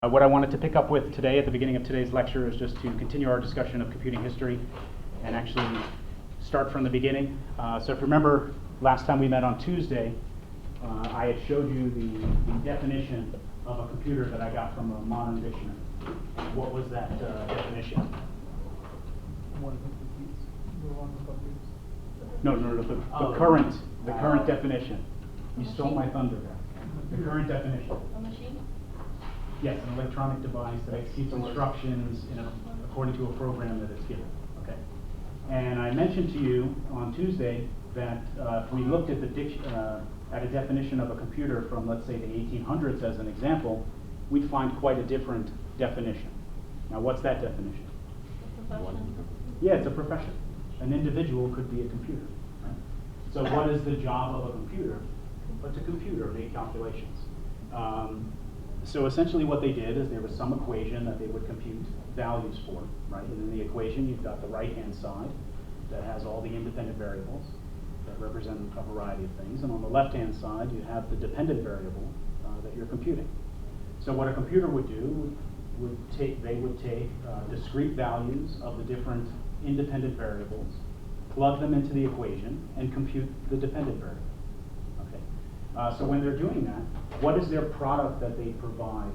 What I wanted to pick up with today at the beginning of today's lecture is just to continue our discussion of computing history and actually start from the beginning. So if you remember last time we met on Tuesday, I had showed you the definition of a computer that I got from a modern dictionary. What was that definition? One who computes. The one who computes. No, the current definition. You stole my thunder there. The current definition. A machine? Yes, an electronic device that executes instructions according to a program that it's given. Okay. And I mentioned to you on Tuesday that if we looked at at a definition of a computer from, let's say, the 1800s as an example, we'd find quite a different definition. Now, what's that definition? A profession? Yeah, it's a profession. An individual could be a computer. Right? So what is the job of a computer? But to compute or make calculations. So essentially what they did is there was some equation that they would compute values for, right? And in the equation you've got the right-hand side that has all the independent variables that represent a variety of things. And on the left-hand side you have the dependent variable that you're computing. So what a computer would do they would take discrete values of the different independent variables, plug them into the equation, and compute the dependent variable. So when they're doing that, what is their product that they provide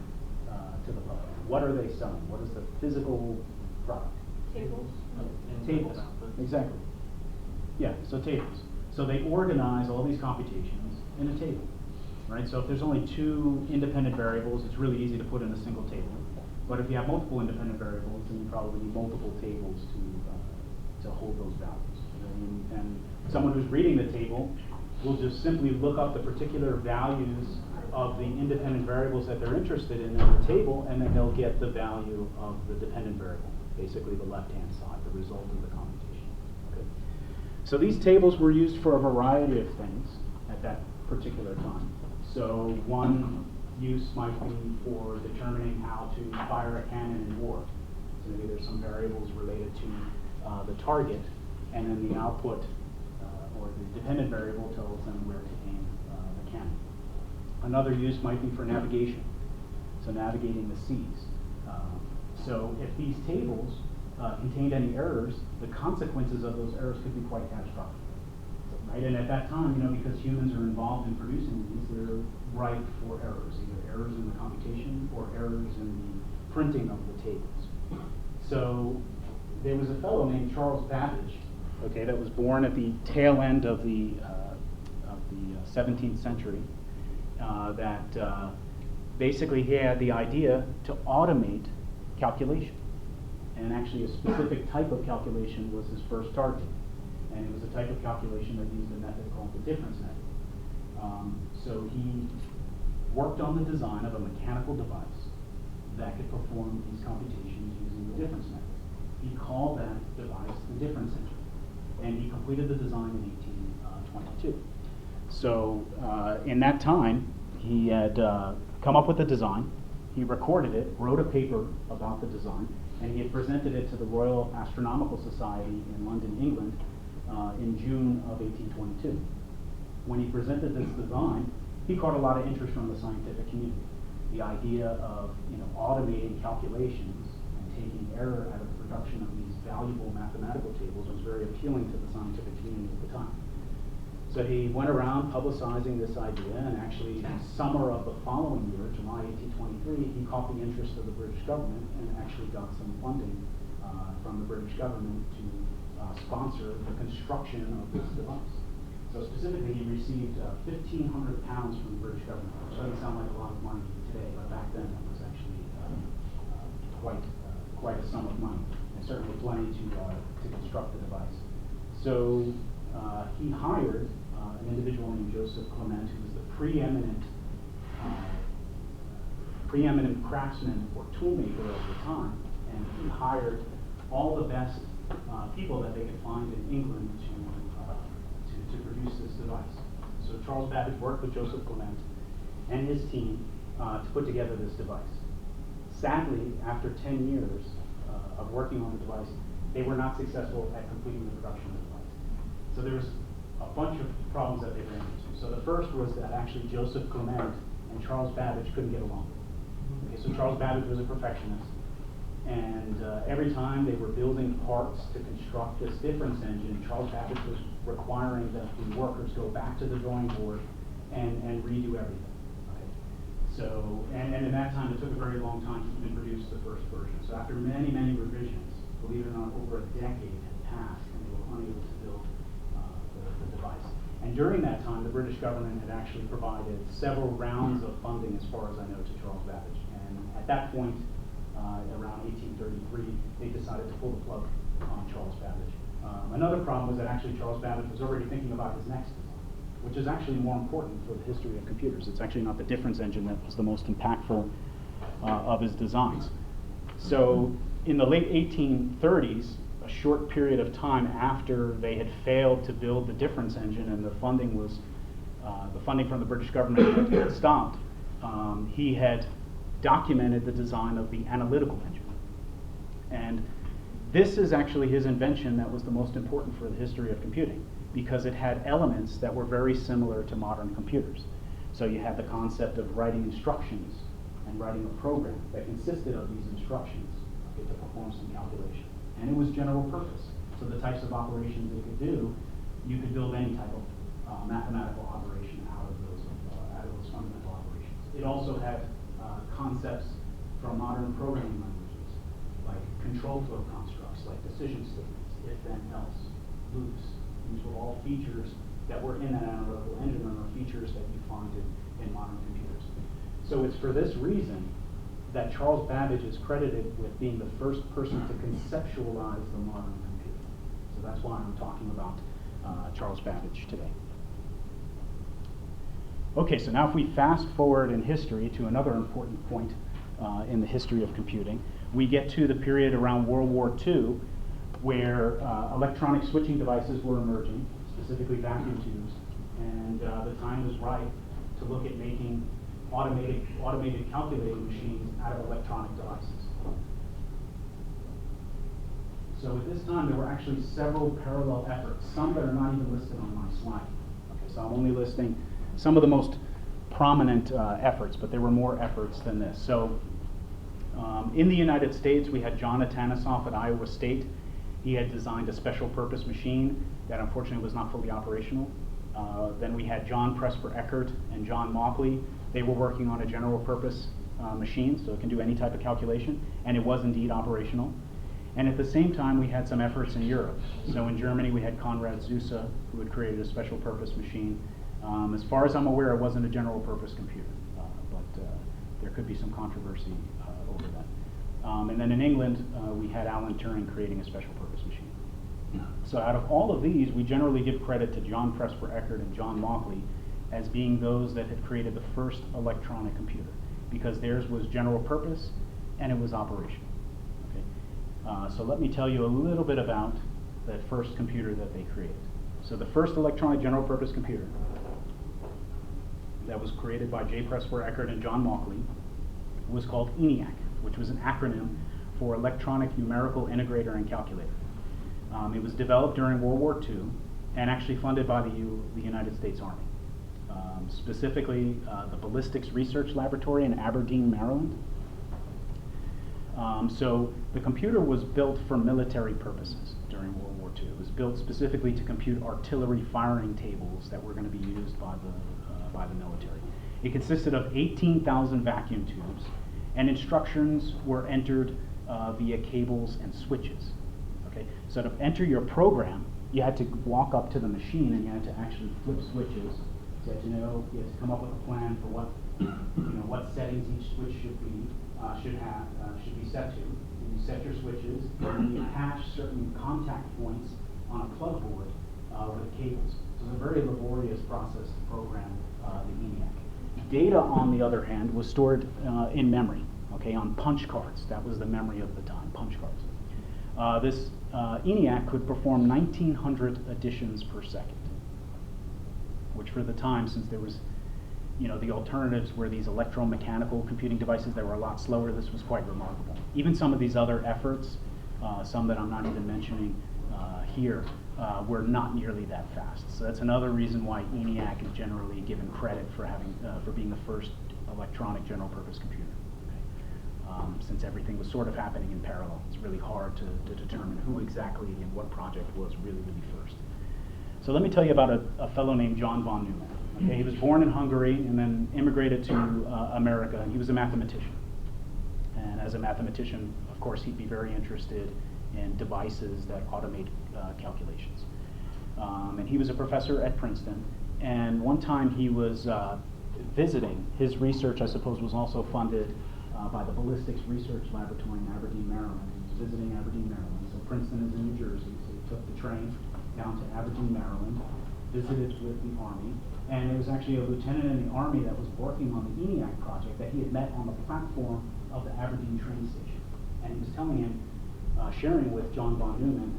to the public? What are they selling? What is the physical product? Tables? Tables, exactly. Yeah, so tables. So they organize all these computations in a table, right? So if there's only two independent variables, it's really easy to put in a single table. But if you have multiple independent variables, then you probably need multiple tables to hold those values. And someone who's reading the table will just simply look up the particular values of the independent variables that they're interested in the table, and then they'll get the value of the dependent variable, basically the left-hand side, the result of the computation. Okay. So these tables were used for a variety of things at that particular time. So one use might be for determining how to fire a cannon in war. So maybe there's some variables related to the target, and then the output or the dependent variable tells them where to aim the cannon. Another use might be for navigation, so navigating the seas. So if these tables contained any errors, the consequences of those errors could be quite catastrophic. Right? And at that time, because humans are involved in producing these, they're ripe for errors, either errors in the computation or errors in the printing of the tables. So there was a fellow named Charles Babbage, okay, that was born at the tail end of the 17th century, that basically he had the idea to automate calculation. And actually a specific type of calculation was his first target. And it was a type of calculation that used a method called the difference method. So he worked on the design of a mechanical device that could perform these computations using the difference method. He called that device the difference engine. And he completed the design in 1822. So in that time, he had come up with the design, he recorded it, wrote a paper about the design, and he had presented it to the Royal Astronomical Society in London, England, in June of 1822. When he presented this design, he caught a lot of interest from the scientific community. The idea of automating calculations and taking error out of the production of these valuable mathematical tables was very appealing to the scientific community at the time. So he went around publicizing this idea, and actually in the summer of the following year, July 1823, he caught the interest of the British government and actually got some funding from the British government to sponsor the construction of this device. So specifically, he received £1,500 from the British government, which doesn't sound like a lot of money today, but back then it was actually quite a sum of money, and certainly plenty to construct the device. So he hired an individual named Joseph Clement, who was the preeminent craftsman or toolmaker of the time, and he hired all the best people that they could find in England to produce this device. So Charles Babbage worked with Joseph Clement and his team to put together this device. Sadly, after 10 years of working on the device, they were not successful at completing the production of the device. So there was a bunch of problems that they ran into. So the first was that actually Joseph Clement and Charles Babbage couldn't get along. Okay, so Charles Babbage was a perfectionist, and every time they were building parts to construct this difference engine, Charles Babbage was requiring that the workers go back to the drawing board and redo everything. Okay, so and in that time it took a very long time to even produce the first version. So after many revisions, believe it or not, over a decade had passed, and they were unable to build the device. And during that time, the British government had actually provided several rounds of funding, as far as I know, to Charles Babbage. And at that point, around 1833, they decided to pull the plug on Charles Babbage. Another problem was that actually Charles Babbage was already thinking about his next design, which is actually more important for the history of computers. It's actually not the difference engine that was the most impactful of his designs. So in the late 1830s, a short period of time after they had failed to build the difference engine and the funding from the British government had stopped, he had documented the design of the analytical engine. And this is actually his invention that was the most important for the history of computing, because it had elements that were very similar to modern computers. So you had the concept of writing instructions and writing a program that consisted of these instructions, okay, to perform some calculation. And it was general purpose. So the types of operations it could do, you could build any type of mathematical operation out of those fundamental operations. It also had concepts from modern programming languages, like control flow constructs, like decision statements, if then else, loops. These were all features that were in that analytical engine and are features that you find in modern computers. So it's for this reason that Charles Babbage is credited with being the first person to conceptualize the modern computer. So that's why I'm talking about Charles Babbage today. Okay, so now if we fast forward in history to another important point in the history of computing, we get to the period around World War II, where electronic switching devices were emerging, specifically vacuum tubes, and the time was right to look at making automated calculating machines out of electronic devices. So at this time, there were actually several parallel efforts, some that are not even listed on my slide. Okay, so I'm only listing some of the most prominent efforts, but there were more efforts than this. So in the United States, we had John Atanasoff at Iowa State. He had designed a special purpose machine that unfortunately was not fully operational. Then we had John Presper Eckert and John Mauchly. They were working on a general purpose machine, so it can do any type of calculation, and it was indeed operational. And at the same time, we had some efforts in Europe. So in Germany, we had Konrad Zuse, who had created a special purpose machine. As far as I'm aware, it wasn't a general purpose computer, but there could be some controversy over that. And then in England, we had Alan Turing creating a special purpose machine. So out of all of these, we generally give credit to John Presper Eckert and John Mauchly as being those that had created the first electronic computer, because theirs was general purpose and it was operational. Okay? So let me tell you a little bit about that first computer that they created. So the first electronic general purpose computer that was created by J. Presper Eckert and John Mauchly was called ENIAC, which was an acronym for Electronic Numerical Integrator and Calculator. It was developed during World War II and actually funded by the United States Army. Specifically, the Ballistics Research Laboratory in Aberdeen, Maryland. So the computer was built for military purposes during World War II. It was built specifically to compute artillery firing tables that were going to be used by the military. It consisted of 18,000 vacuum tubes, and instructions were entered via cables and switches. Okay? So to enter your program, you had to walk up to the machine and you had to actually flip switches. You had to come up with a plan for what settings each switch should be set to. And you set your switches, and you attach certain contact points on a plug board with cables. So it's a very laborious process to program the ENIAC. Data, on the other hand, was stored in memory, okay, on punch cards. That was the memory of the time, punch cards. This ENIAC could perform 1,900 additions per second, which for the time, since there was, the alternatives were these electromechanical computing devices that were a lot slower, this was quite remarkable. Even some of these other efforts, some that I'm not even mentioning here, were not nearly that fast. So that's another reason why ENIAC is generally given credit for being the first electronic general purpose computer. Okay. since everything was sort of happening in parallel. It's really hard to determine who exactly and what project was really first. So let me tell you about a fellow named John von Neumann. Okay, he was born in Hungary and then immigrated to America, and he was a mathematician. And as a mathematician, of course, he'd be very interested in devices that automate calculations. And he was a professor at Princeton, and one time he was visiting. His research, I suppose, was also funded by the Ballistics Research Laboratory in Aberdeen, Maryland. He was visiting Aberdeen, Maryland. So Princeton is in New Jersey, so he took the train down to Aberdeen, Maryland, visited with the Army, and there was actually a lieutenant in the Army that was working on the ENIAC project that he had met on the platform of the Aberdeen train station. And he was telling him, sharing with John von Neumann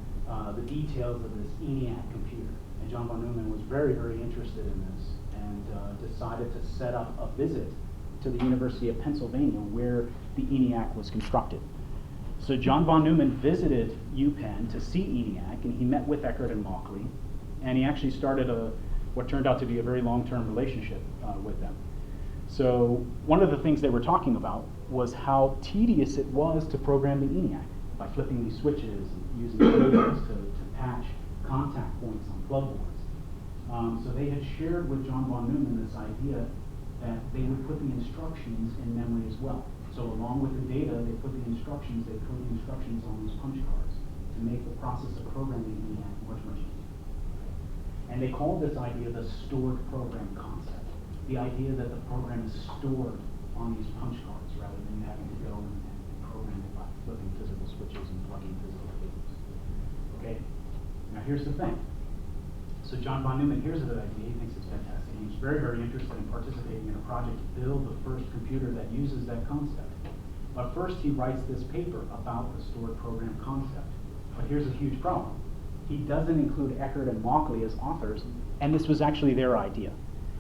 the details of this ENIAC computer. And John von Neumann was very interested in this and decided to set up a visit to the University of Pennsylvania where the ENIAC was constructed. So John von Neumann visited UPenn to see ENIAC, and he met with Eckert and Mauchly, and he actually started what turned out to be a very long-term relationship with them. So one of the things they were talking about was how tedious it was to program the ENIAC by flipping these switches and using cables to patch contact points on plug boards. So they had shared with John von Neumann this idea that they would put the instructions in memory as well. So along with the data, they put the instructions, they code the instructions on these punch cards to make the process of programming ENIAC much easier. And they called this idea the stored program concept. The idea that the program is stored on these punch cards rather than you having to go and program it by flipping physical switches and plugging physical cables. Okay? Now here's the thing. So John von Neumann hears of the idea, he thinks it's fantastic. He's very interested in participating in a project to build the first computer that uses that concept. But first he writes this paper about the stored program concept. But here's a huge problem. He doesn't include Eckert and Mauchly as authors, and this was actually their idea.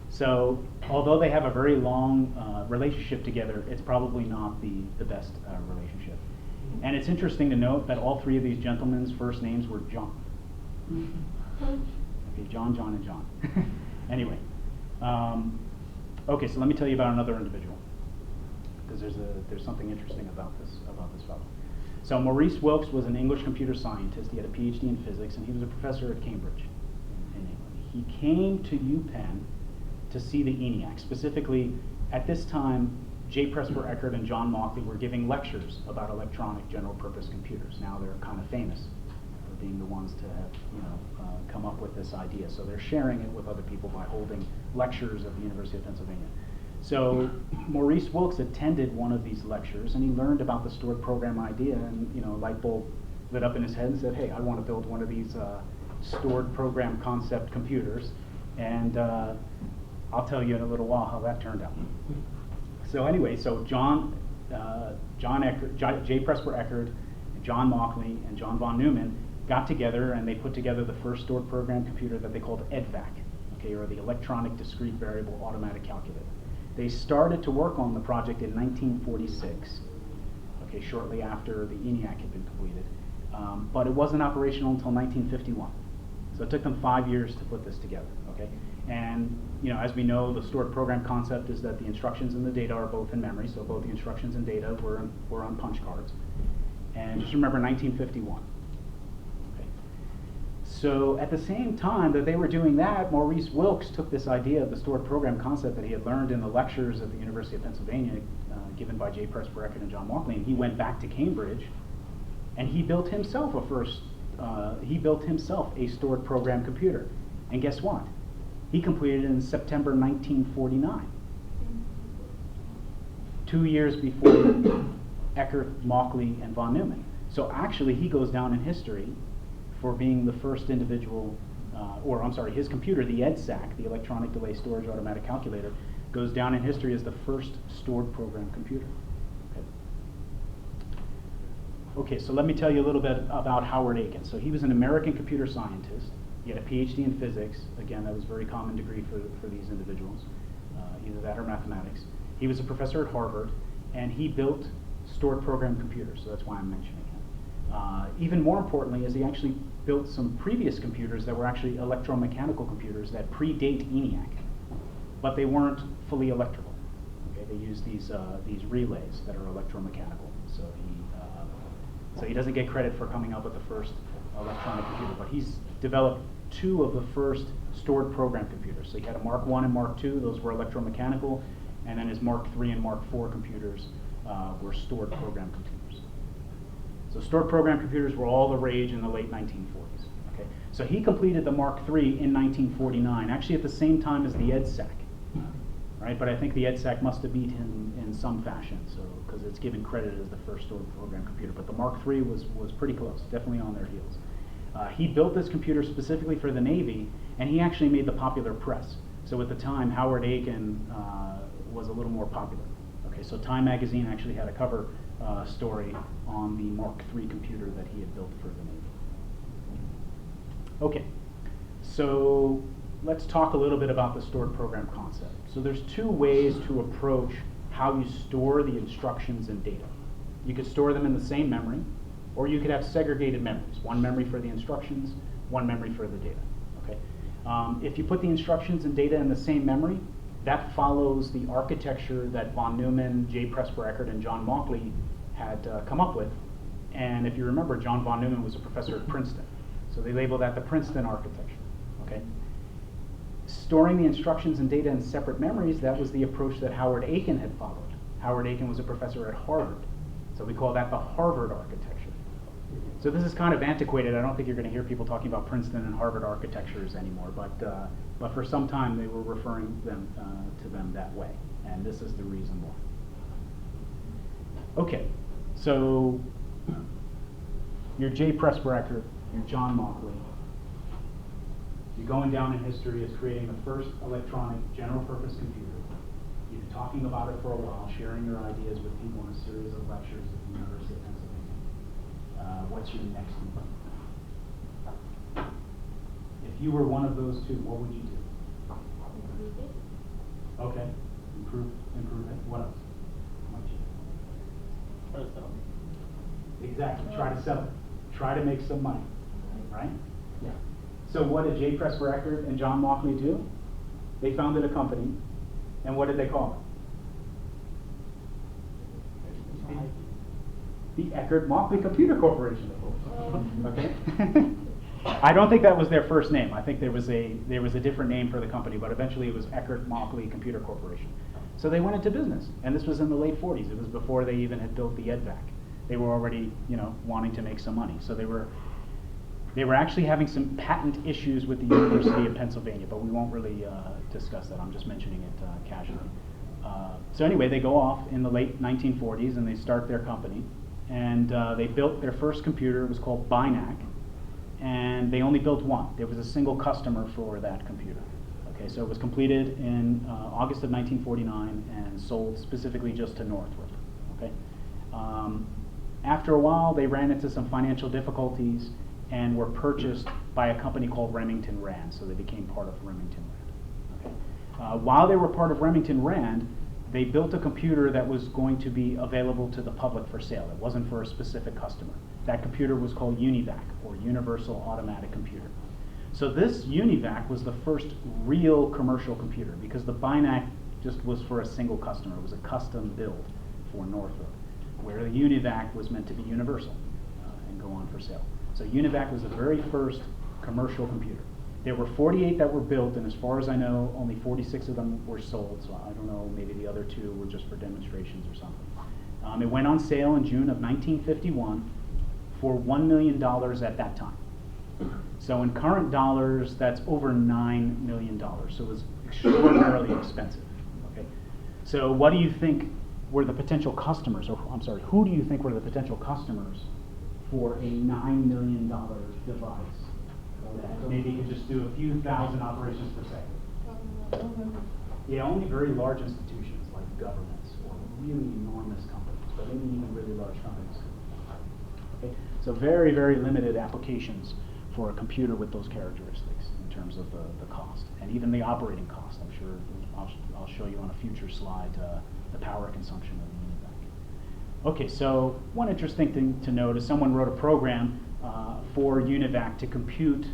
So although they have a very long relationship together, it's probably not the best relationship. And it's interesting to note that all three of these gentlemen's first names were John. Okay, John, and John. Anyway, okay, so let me tell you about another individual, because there's something interesting about this fellow. So Maurice Wilkes was an English computer scientist. He had a PhD in physics, and he was a professor at Cambridge in England. He came to UPenn to see the ENIAC. Specifically, at this time, J. Presper Eckert and John Mauchly were giving lectures about electronic general-purpose computers. Now they're kind of famous for being the ones to have come up with this idea. So they're sharing it with other people by holding lectures at the University of Pennsylvania. So Maurice Wilkes attended one of these lectures, and he learned about the stored program idea, and a light bulb lit up in his head and said, hey, I want to build one of these stored program concept computers, and I'll tell you in a little while how that turned out. So anyway, so J. Presper Eckert, John Mauchly, and John von Neumann got together, and they put together the first stored program computer that they called EDVAC, okay, or the Electronic Discrete Variable Automatic Calculator. They started to work on the project in 1946, okay, shortly after the ENIAC had been completed, but it wasn't operational until 1951. So it took them 5 years to put this together, okay? And as we know, the stored program concept is that the instructions and the data are both in memory, so both the instructions and data were on punch cards. And just remember 1951. Okay. So at the same time that they were doing that, Maurice Wilkes took this idea of the stored program concept that he had learned in the lectures at the University of Pennsylvania, given by J. Presper Eckert and John Mauchly, and he went back to Cambridge, and he built himself a stored program computer. And guess what? He completed it in September 1949, 2 years before Eckert, Mauchly, and von Neumann. So actually he goes down in history for being the first individual, his computer, the EDSAC, the Electronic Delay Storage Automatic Calculator, goes down in history as the first stored program computer. Okay, so let me tell you a little bit about Howard Aiken. So he was an American computer scientist. He had a PhD in physics. Again, that was a very common degree for these individuals, either that or mathematics. He was a professor at Harvard, and he built stored program computers, so that's why I'm mentioning him. Even more importantly is he actually built some previous computers that were actually electromechanical computers that predate ENIAC, but they weren't fully electrical. Okay? Okay, they use these relays that are electromechanical. So he doesn't get credit for coming up with the first electronic computer, but he's developed two of the first stored program computers. So he had a Mark I and Mark II; those were electromechanical, and then his Mark III and Mark IV computers were stored program computers. So stored program computers were all the rage in the late 1940s. Okay, so he completed the Mark III in 1949, actually at the same time as the EDSAC. Right, but I think the EDSAC must have beat him in some fashion, so because it's given credit as the first stored program computer. But the Mark III was pretty close, definitely on their heels. He built this computer specifically for the Navy, and he actually made the popular press. So at the time, Howard Aiken was a little more popular. Okay, so Time magazine actually had a cover story on the Mark III computer that he had built for the Navy. Okay, so let's talk a little bit about the stored program concept. So there's two ways to approach how you store the instructions and data. You could store them in the same memory, or you could have segregated memories. One memory for the instructions, one memory for the data. Okay? If you put the instructions and data in the same memory, that follows the architecture that von Neumann, J. Presper Eckert, and John Mauchly had come up with. And if you remember, John von Neumann was a professor at Princeton. So they labeled that the Princeton architecture. Okay? Storing the instructions and data in separate memories, that was the approach that Howard Aiken had followed. Howard Aiken was a professor at Harvard. So we call that the Harvard architecture. So this is kind of antiquated. I don't think you're going to hear people talking about Princeton and Harvard architectures anymore, but for some time they were referring to them that way, and this is the reason why. Okay, so your J. Presper Eckert, your John Mauchly, you're going down in history as creating the first electronic general-purpose computer. You've been talking about it for a while, sharing your ideas with people in a series of lectures at the University of Pennsylvania. What's your next move? If you were one of those two, what would you do? Improve it. Okay, improve it. What else? What would you do? Try to sell. Exactly, try to sell it. Try to make some money, right? Yeah. So what did J. Presper Eckert and John Mauchly do? They founded a company, and what did they call it? The Eckert-Mauchly Computer Corporation. Okay. I don't think that was their first name. I think there was a different name for the company, but eventually it was Eckert-Mauchly Computer Corporation. So they went into business, and this was in the late 40s. It was before they even had built the EDVAC. They were already, wanting to make some money. So they were actually having some patent issues with the University of Pennsylvania, but we won't really discuss that. I'm just mentioning it casually. So anyway, they go off in the late 1940s and they start their company, and they built their first computer. It was called BINAC, and they only built one. There was a single customer for that computer. Okay, so it was completed in August of 1949 and sold specifically just to Northrop. Okay. After a while, they ran into some financial difficulties and were purchased by a company called Remington Rand, so they became part of Remington Rand. Okay. While they were part of Remington Rand, they built a computer that was going to be available to the public for sale. It wasn't for a specific customer. That computer was called UNIVAC, or Universal Automatic Computer. So this UNIVAC was the first real commercial computer, because the BINAC just was for a single customer. It was a custom build for Northrop, where the UNIVAC was meant to be universal and go on for sale. So UNIVAC was the very first commercial computer. There were 48 that were built, and as far as I know, only 46 of them were sold. So I don't know, maybe the other 2 were just for demonstrations or something. It went on sale in June of 1951 for $1 million at that time. So in current dollars, that's over $9 million. So it was extraordinarily expensive. Okay. So what do you think were the potential customers, or I'm sorry, who do you think were the potential customers for a $9 million device that maybe could just do a few thousand operations per second? Yeah, only very large institutions like governments or really enormous companies, but maybe even really large companies. Okay, so very, very limited applications for a computer with those characteristics in terms of the cost and even the operating cost. I'm sure I'll show you on a future slide the power consumption of the UNIVAC. Okay, so one interesting thing to note is someone wrote a program for UNIVAC to compute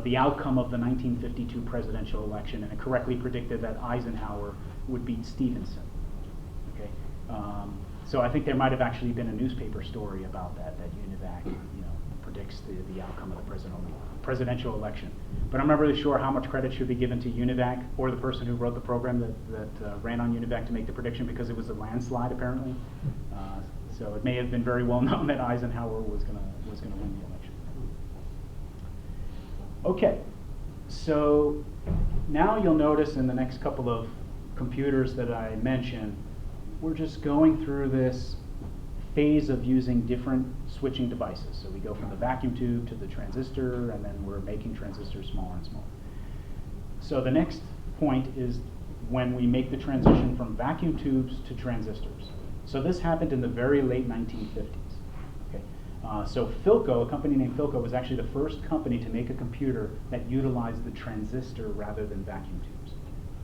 the outcome of the 1952 presidential election, and it correctly predicted that Eisenhower would beat Stevenson. Okay, so I think there might have actually been a newspaper story about that UNIVAC, predicts the outcome of the presidential election. But I'm not really sure how much credit should be given to UNIVAC or the person who wrote the program that ran on UNIVAC to make the prediction, because it was a landslide apparently. So it may have been very well known that Eisenhower was gonna win the election. Okay, so now you'll notice in the next couple of computers that I mentioned, we're just going through this phase of using different switching devices. So we go from the vacuum tube to the transistor, and then we're making transistors smaller and smaller. So the next point is when we make the transition from vacuum tubes to transistors. So this happened in the very late 1950s. Okay? So Philco, a company named Philco, was actually the first company to make a computer that utilized the transistor rather than vacuum tubes.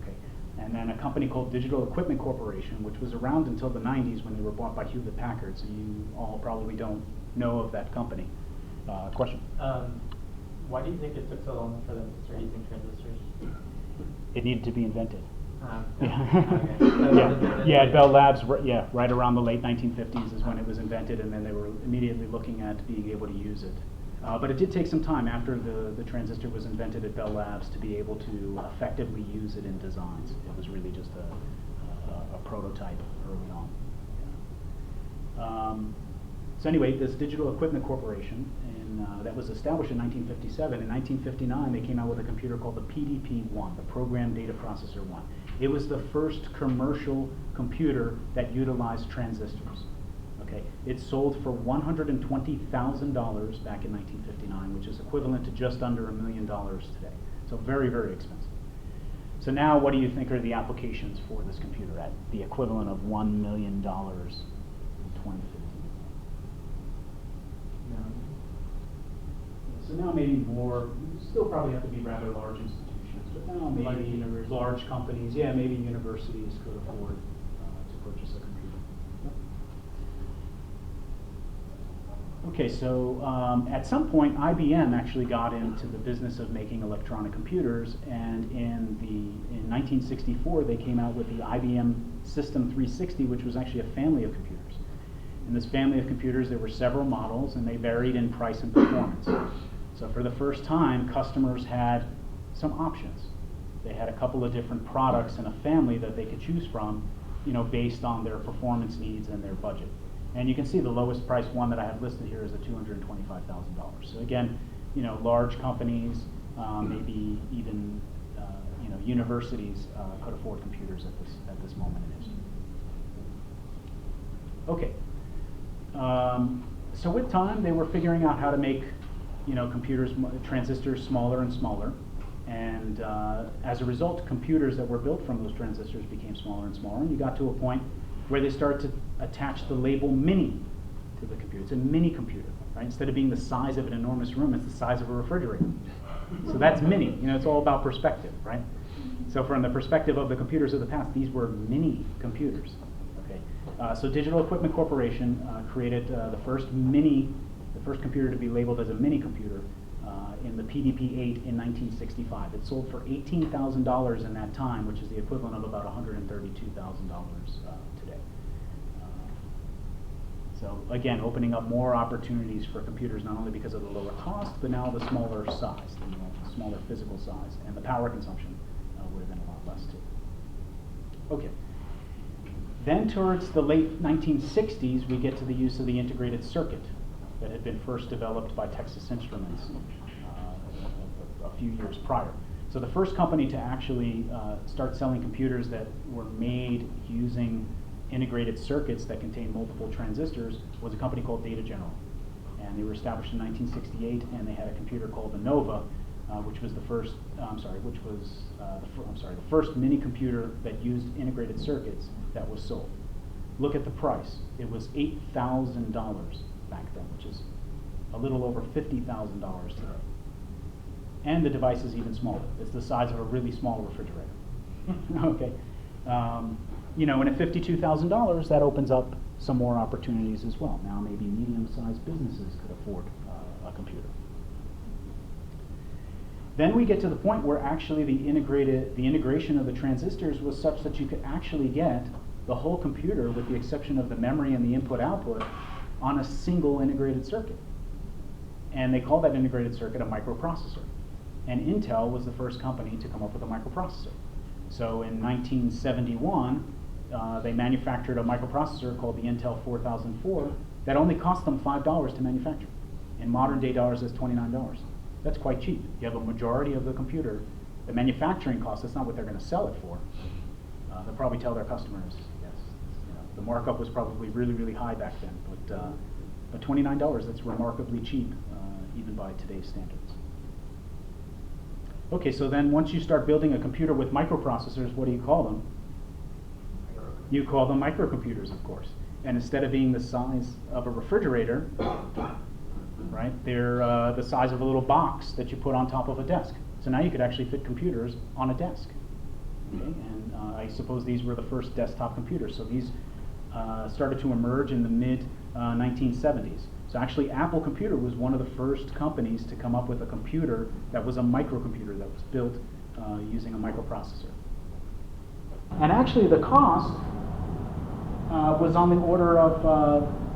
Okay? And then a company called Digital Equipment Corporation, which was around until the 90s when they were bought by Hewlett Packard, so you all probably don't know of that company. Question? Why do you think it took so long for them to start using transistors? It needed to be invented. Okay. Yeah, Bell Labs, right around the late 1950s is when it was invented, and then they were immediately looking at being able to use it. But it did take some time after the transistor was invented at Bell Labs to be able to effectively use it in designs. It was really just a prototype early on. So anyway, this Digital Equipment Corporation, that was established in 1957. In 1959, they came out with a computer called the PDP-1, the Program Data Processor 1. It was the first commercial computer that utilized transistors. Okay, it sold for $120,000 back in 1959, which is equivalent to just under $1 million today. So very, very expensive. So now, what do you think are the applications for this computer at the equivalent of $1 million in 2015? So now maybe more, still probably have to be rather large institutions, but now maybe large companies, maybe universities could afford to purchase a computer. Yep. Okay, so at some point IBM actually got into the business of making electronic computers, and in 1964 they came out with the IBM System 360, which was actually a family of computers. In this family of computers there were several models, and they varied in price and performance. So for the first time, customers had some options. They had a couple of different products in a family that they could choose from, based on their performance needs and their budget. And you can see the lowest price one that I have listed here is at $225,000. So again, large companies, maybe even universities could afford computers at this moment in history. Okay. So with time, they were figuring out how to make transistors smaller and smaller, and as a result, computers that were built from those transistors became smaller and smaller, and you got to a point where they started to attach the label mini to the computer. It's a mini computer, right? Instead of being the size of an enormous room, it's the size of a refrigerator. So that's mini. It's all about perspective, right? So from the perspective of the computers of the past, these were mini computers. Okay. So Digital Equipment Corporation created the first computer to be labeled as a mini computer in the PDP-8 in 1965. It sold for $18,000 in that time, which is the equivalent of about $132,000 today. So again, opening up more opportunities for computers, not only because of the lower cost, but now the smaller size, the smaller physical size, and the power consumption would have been a lot less too. Okay. Then towards the late 1960s, we get to the use of the integrated circuit that had been first developed by Texas Instruments a few years prior. So the first company to actually start selling computers that were made using integrated circuits that contain multiple transistors was a company called Data General. And they were established in 1968, and they had a computer called the Nova, which was the first mini computer that used integrated circuits that was sold. Look at the price. It was $8,000 back then, which is a little over $50,000 today. And the device is even smaller. It's the size of a really small refrigerator. Okay. And at $52,000, that opens up some more opportunities as well. Now maybe medium-sized businesses could afford a computer. Then we get to the point where actually the integration of the transistors was such that you could actually get the whole computer, with the exception of the memory and the input-output, on a single integrated circuit. And they call that integrated circuit a microprocessor. And Intel was the first company to come up with a microprocessor. So in 1971, they manufactured a microprocessor called the Intel 4004 that only cost them $5 to manufacture. In modern day dollars, that's $29. That's quite cheap. You have a majority of the computer, the manufacturing cost, that's not what they're going to sell it for. They'll probably tell their customers, yes, the markup was probably really, really high back then, but $29, that's remarkably cheap, even by today's standards. Okay, so then once you start building a computer with microprocessors, what do you call them? You call them microcomputers, of course. And instead of being the size of a refrigerator, right, they're the size of a little box that you put on top of a desk. So now you could actually fit computers on a desk. Okay? And I suppose these were the first desktop computers. So these started to emerge in the mid-1970s. So actually Apple Computer was one of the first companies to come up with a computer that was a microcomputer that was built using a microprocessor. And actually the cost was on the order of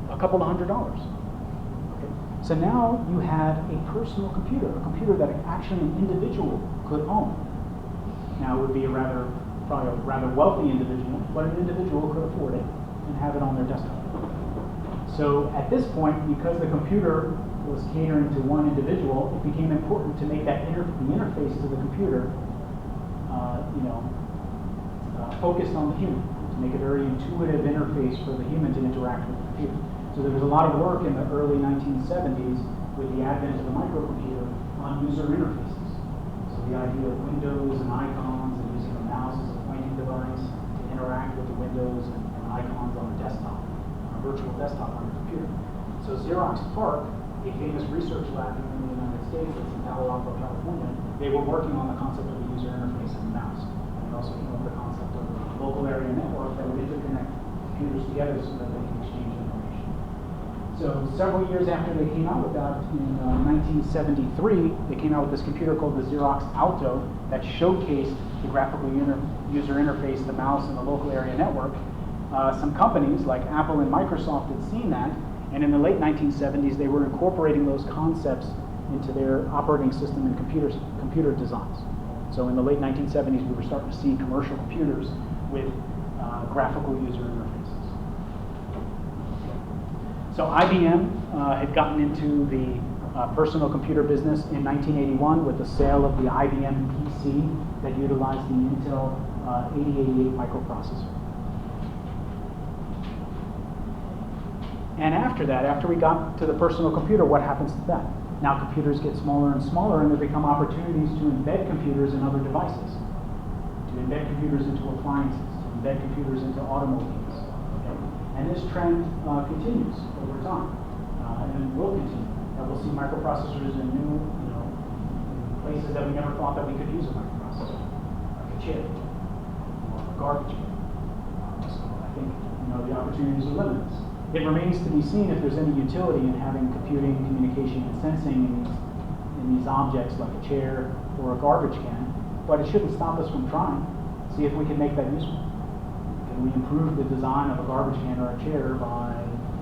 a couple of $100. Okay. So now you had a personal computer, a computer that actually an individual could own. Now it would be probably a rather wealthy individual, but an individual could afford it and have it on their desktop. So at this point, because the computer was catering to one individual, it became important to make that the interface to the computer, focused on the human, to make a very intuitive interface for the human to interact with the computer. So there was a lot of work in the early 1970s with the advent of the microcomputer on user interfaces. So the idea of windows and icons and using a mouse as a pointing device to interact with the windows and icons on a desktop, on a virtual desktop on a computer. So Xerox PARC, a famous research lab in the United States, that's in Palo Alto, California, they were working on the concept of the user interface and the mouse. And they also came up with the concept of a local area network that would interconnect computers together so that they can exchange information. So several years after they came out with that, in 1973, they came out with this computer called the Xerox Alto that showcased the graphical user interface, the mouse, and the local area network. Some companies like Apple and Microsoft had seen that, and in the late 1970s they were incorporating those concepts into their operating system and computer designs. So in the late 1970s we were starting to see commercial computers with graphical user interfaces. So IBM had gotten into the personal computer business in 1981 with the sale of the IBM PC that utilized the Intel 8088 microprocessor. And after that, after we got to the personal computer, what happens to that? Now computers get smaller and smaller, and there become opportunities to embed computers in other devices, to embed computers into appliances, to embed computers into automobiles. Okay? And this trend continues over time, and will continue. And we'll see microprocessors in new, places that we never thought that we could use a microprocessor, like a chip or a garbage can. So I think the opportunities are limitless. It remains to be seen if there's any utility in having computing, communication, and sensing in these objects like a chair or a garbage can, but it shouldn't stop us from trying. See if we can make that useful. Can we improve the design of a garbage can or a chair by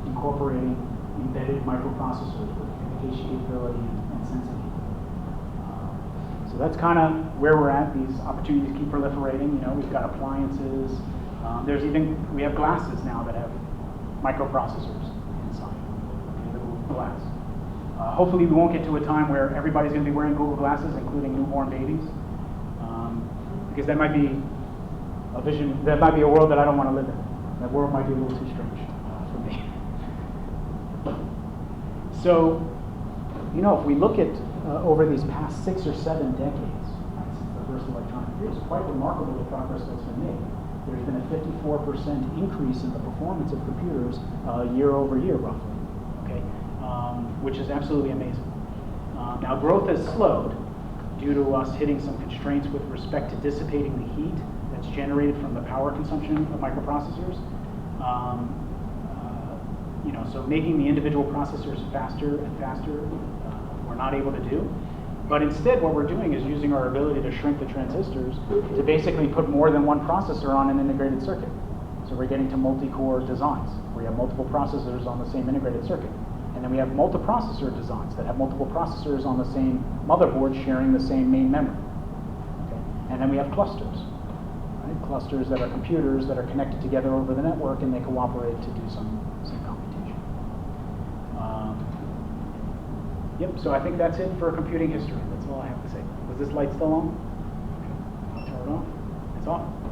incorporating embedded microprocessors with communication capability and sensing capability? So that's kind of where we're at. These opportunities keep proliferating. We've got appliances. We have glasses now that have microprocessors inside, the Google Glass. Hopefully we won't get to a time where everybody's going to be wearing Google Glasses, including newborn babies, because that might be a world that I don't want to live in. That world might be a little too strange for me. So, if we look at over these past 6 or 7 decades, right, since the first electronic computer, it's quite remarkable the progress that's been made. There's been a 54% increase in the performance of computers year over year, roughly, okay, which is absolutely amazing. Now, growth has slowed due to us hitting some constraints with respect to dissipating the heat that's generated from the power consumption of microprocessors. So making the individual processors faster and faster, we're not able to do. But instead, what we're doing is using our ability to shrink the transistors to basically put more than one processor on an integrated circuit. So we're getting to multi-core designs, where you have multiple processors on the same integrated circuit. And then we have multiprocessor designs that have multiple processors on the same motherboard sharing the same main memory. Okay? And then we have clusters. Right? Clusters that are computers that are connected together over the network, and they cooperate to do some computation. Yep, so I think that's it for computing history. That's all I have to say. Was this light still on? Okay. I'll turn it off. It's on.